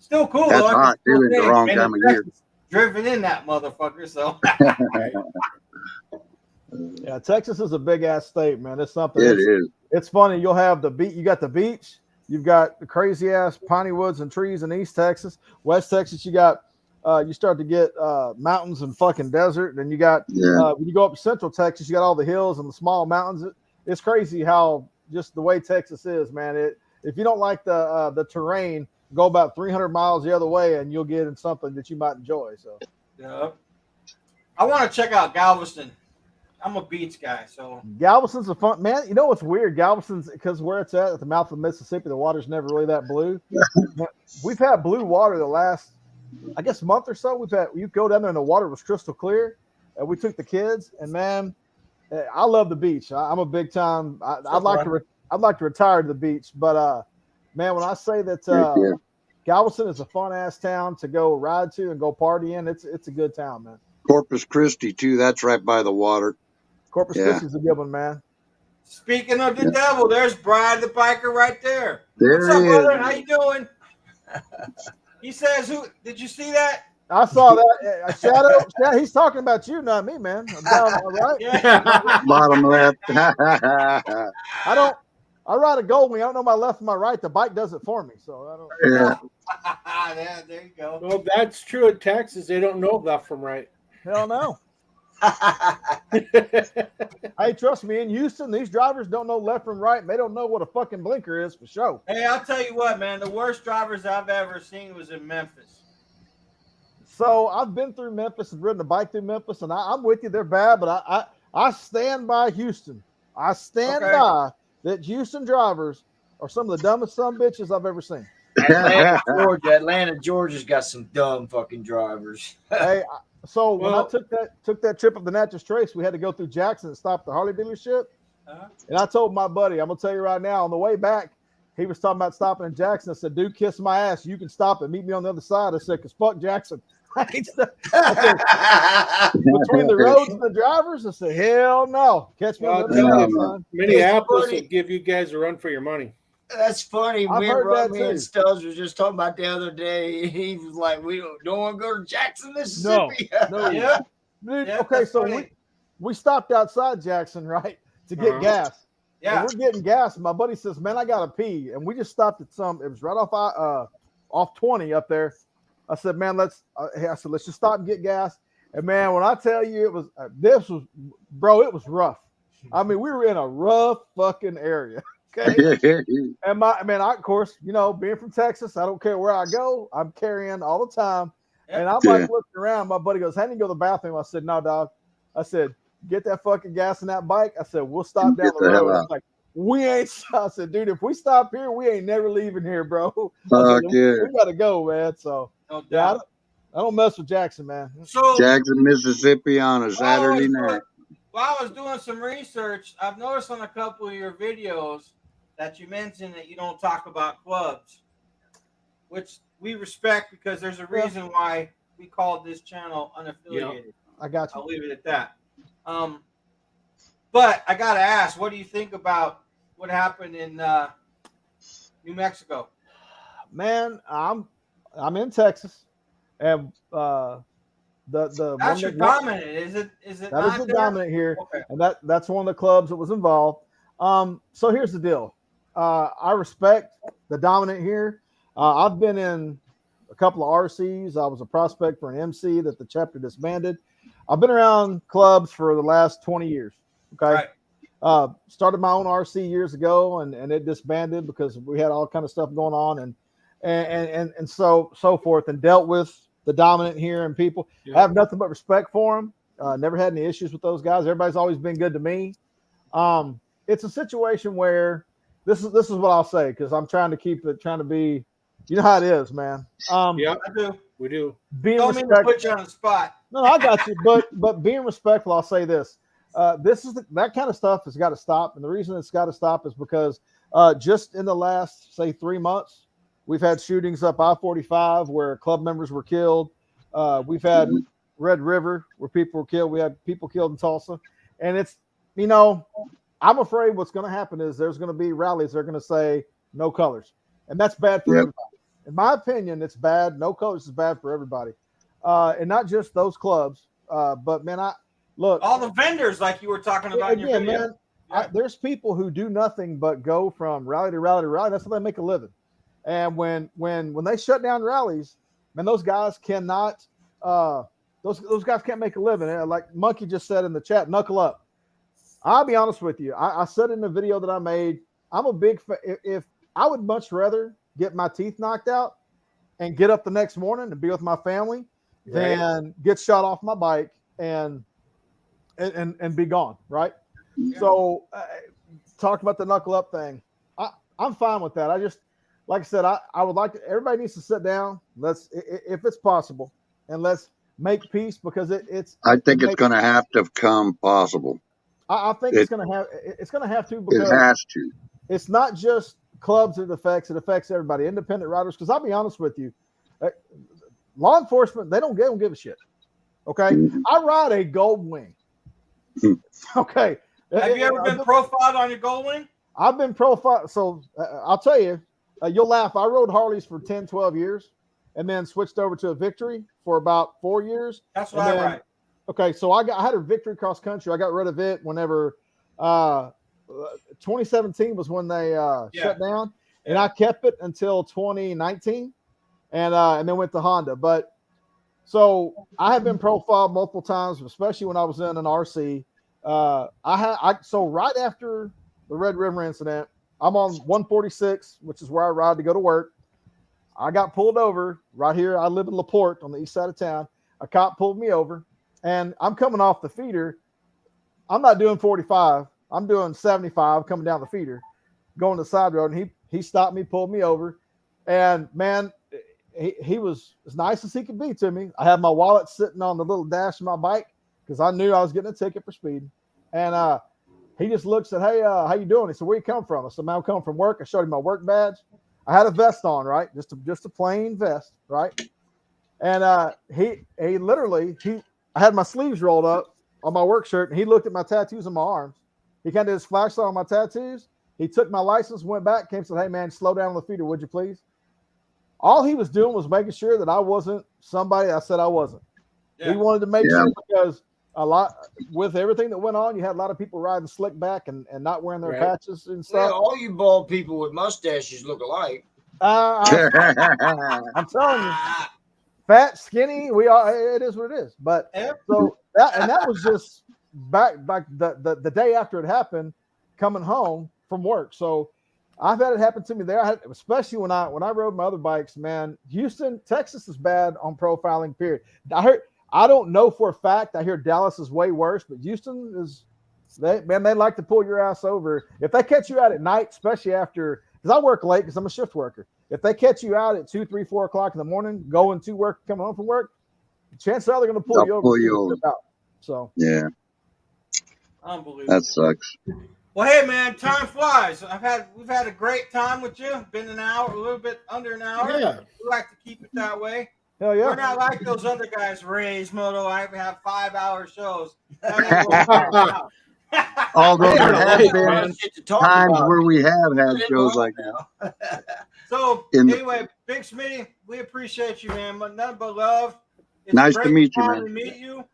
still cool. That's though. I can hot, still too, in the say wrong been time in of year. Texas, driven in that motherfucker. So Yeah, Texas is a big ass state, man. It's something. It is. It's funny. You'll have the beach. You got the beach. You've got the crazy ass piney woods and trees in East Texas. West Texas, you got you start to get mountains and fucking desert. Then you got when you go up to Central Texas, you got all the hills and the small mountains. It's crazy how just the way Texas is, man. If you don't like the terrain, go about 300 miles the other way, and you'll get in something that you might enjoy. So yeah, I want to check out Galveston. I'm a beach guy, so Galveston's a fun man. You know what's weird? Galveston's because where it's at the mouth of Mississippi, the water's never really that blue. We've had blue water the last, I guess, month or so. You go down there and the water was crystal clear, and we took the kids. And man, I love the beach. I'm a big time. I'd like to retire to the beach, but man, when I say that Galveston is a fun ass town to go ride to and go party in, it's a good town, man. Corpus Christi too. That's right by the water. Corpus Christi's a good one, man. Speaking of the devil, there's Brad the biker right there. There What's up, he brother? is. How you doing? He says, "Who did you see that?" I saw that. Shadow, he's talking about you, not me, man. I'm down all right. Yeah. Bottom left. I ride a Goldwing. I don't know my left and my right. The bike does it for me, so I don't. Yeah, there you go. Well, that's true in Texas. They don't know left from right. Hell no. Hey, trust me, in Houston, these drivers don't know left from right, and they don't know what a fucking blinker is for sure. Hey, I'll tell you what, man. The worst drivers I've ever seen was in Memphis. So I've been through Memphis and ridden a bike through Memphis, and I'm with you. They're bad, but I stand by Houston. I stand by that Houston drivers are some of the dumbest son bitches I've ever seen. Atlanta, Georgia's got some dumb fucking drivers. Hey, so when I took that trip of the Natchez Trace, we had to go through Jackson and stop at the Harley dealership. And I told my buddy, I'm gonna tell you right now, on the way back, he was talking about stopping in Jackson. I said, dude, kiss my ass. You can stop and meet me on the other side. I said, because fuck Jackson. I said, between the roads and the drivers, I said, hell no. Catch me on the other side, son. Minneapolis will give you guys a run for your money. That's funny. I've heard Me and Stubbs was just talking about the other day. He was like, "We don't want to go to Jackson, Mississippi." No. Yeah. Dude, Yeah, okay, so funny. we stopped outside Jackson, right, to get gas. Yeah. And we're getting gas, and my buddy says, "Man, I gotta pee," and we just stopped at it was right off 20 up there. I said, "Man, let's just stop and get gas." And man, when I tell you, it was it was rough. I mean, we were in a rough fucking area. Okay. And of course, being from Texas, I don't care where I go, I'm carrying all the time. And I'm like looking around. My buddy goes, "How do you go to the bathroom?" I said, "No, dog." I said, "Get that fucking gas in that bike." I said, "We'll stop down the road." I'm like, "We ain't." I said, "Dude, if we stop here, we ain't never leaving here, bro." I said, we gotta go, man. So I don't mess with Jackson, man. So Jackson, Mississippi on a Saturday night. While I was doing some research, I've noticed on a couple of your videos that you mentioned that you don't talk about clubs, which we respect because there's a reason why we called this channel unaffiliated. I got you. I'll leave it at that. But I gotta ask, what do you think about what happened in New Mexico? Man, I'm in Texas, and that's your dominant, is it? That is the dominant here, and that's one of the clubs that was involved. So here's the deal. I respect the dominant here. I've been in a couple of RCs. I was a prospect for an MC that the chapter disbanded. I've been around clubs for the last 20 years. Okay. Right. Started my own RC years ago, and it disbanded because we had all kind of stuff going on and so forth, and dealt with the dominant here and people. I have nothing but respect for them. Never had any issues with those guys. Everybody's always been good to me. It's a situation where this is what I'll say, because I'm trying to be, you know how it is, man. I do. We do. Don't mean to put you on the spot. No, I got you. But being respectful, I'll say this. That kind of stuff has got to stop. And the reason it's got to stop is because just in the last, say, 3 months, we've had shootings up I-45 where club members were killed. We've had Red River where people were killed. We had people killed in Tulsa. And you know, I'm afraid what's going to happen is there's going to be rallies. They're going to say no colors, and that's bad for everybody. In my opinion, it's bad. No colors is bad for everybody, and not just those clubs. But man, look, all the vendors like you were talking about in your again, video. man. There's people who do nothing but go from rally to rally to rally. That's how they make a living. And when they shut down rallies, man, those guys cannot. Those guys can't make a living. Like Monkey just said in the chat, knuckle up. I'll be honest with you. I said in the video that I made, I'm a big if I would much rather get my teeth knocked out and get up the next morning and be with my family than get shot off my bike and be gone. Right. Yeah. So talk about the knuckle up thing. I'm fine with that. I just, like I said, I would like to, everybody needs to sit down. If it's possible, and let's make peace, because I think it's going to have to come possible. I think it's going to have to, because it has to. It's not just clubs that it affects everybody, independent riders. Because I'll be honest with you, law enforcement, they don't give a shit. Okay. Mm-hmm. I ride a Gold Wing. Okay. Have you ever been profiled on your Gold Wing? I've been profiled. So I'll tell you, you'll laugh. I rode Harleys for 10, 12 years and then switched over to a Victory for about 4 years. That's what I ride. Okay. So I had a Victory cross country. I got rid of it whenever 2017 was when they shut down, and I kept it until 2019 and then went to Honda. But so I have been profiled multiple times, especially when I was in an RC. So right after the Red River incident, I'm on 146, which is where I ride to go to work. I got pulled over right here. I live in LaPorte on the east side of town. A cop pulled me over, and I'm coming off the feeder. I'm not doing 45. I'm doing 75 coming down the feeder, going to the side road. And he stopped me, pulled me over. And man, he was as nice as he could be to me. I had my wallet sitting on the little dash of my bike because I knew I was getting a ticket for speeding. And he just looked and said, "Hey, how you doing?" He said, "Where you come from?" I said, "Man, I'm coming from work." I showed him my work badge. I had a vest on, right? Just a plain vest, right? And he literally I had my sleeves rolled up on my work shirt, and he looked at my tattoos on my arms. He kind of just flashed on my tattoos. He took my license, went back, came and said, "Hey man, slow down on the feeder, would you please?" All he was doing was making sure that I wasn't somebody I said I wasn't. Yeah. He wanted to make sure, because a lot with everything that went on, you had a lot of people riding slick back and not wearing their patches and stuff. Yeah, all you bald people with mustaches look alike. I'm telling you, fat, skinny, it is what it is. But so that was just back like the day after it happened, coming home from work. So I've had it happen to me there. Especially when I rode my other bikes, man. Houston, Texas is bad on profiling, period. I don't know for a fact. I hear Dallas is way worse, but Houston is, they like to pull your ass over. If they catch you out at night, especially after, because I work late because I'm a shift worker. If they catch you out at 2, 3, 4 o'clock in the morning, going to work, coming home from work, chances are they're going to pull you over. So yeah, unbelievable. That sucks. Well, hey man, time flies. We've had a great time with you. Been an hour, a little bit under an hour. Yeah. We like to keep it that way. Hell yeah. We're not like those other guys, Ray's Moto. I have 5-hour shows. Although there have been times where we have had shows like that. So anyway, Big Smitty, we appreciate you, man. Nothing but love. It's nice to meet you, man. To meet you.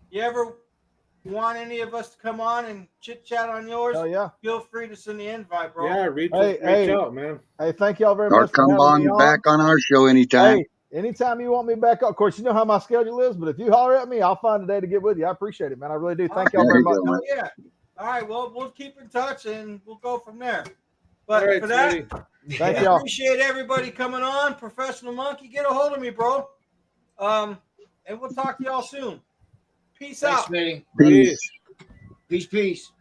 You ever want any of us to come on and chit chat on yours? Oh yeah. Feel free to send the invite, bro. Yeah, reach out, man. Hey, thank y'all very or much. Or come on back on our show anytime. Hey, anytime you want me back up. Of course, you know how my schedule is, but if you holler at me, I'll find a day to get with you. I appreciate it, man. I really do. Thank y'all very much. Yeah. All right. Well, we'll keep in touch and we'll go from there. But for that, thank y'all. Appreciate everybody coming on. Professional Monkey, get a hold of me, bro. And we'll talk to y'all soon. Peace out. Smitty. Peace. Peace.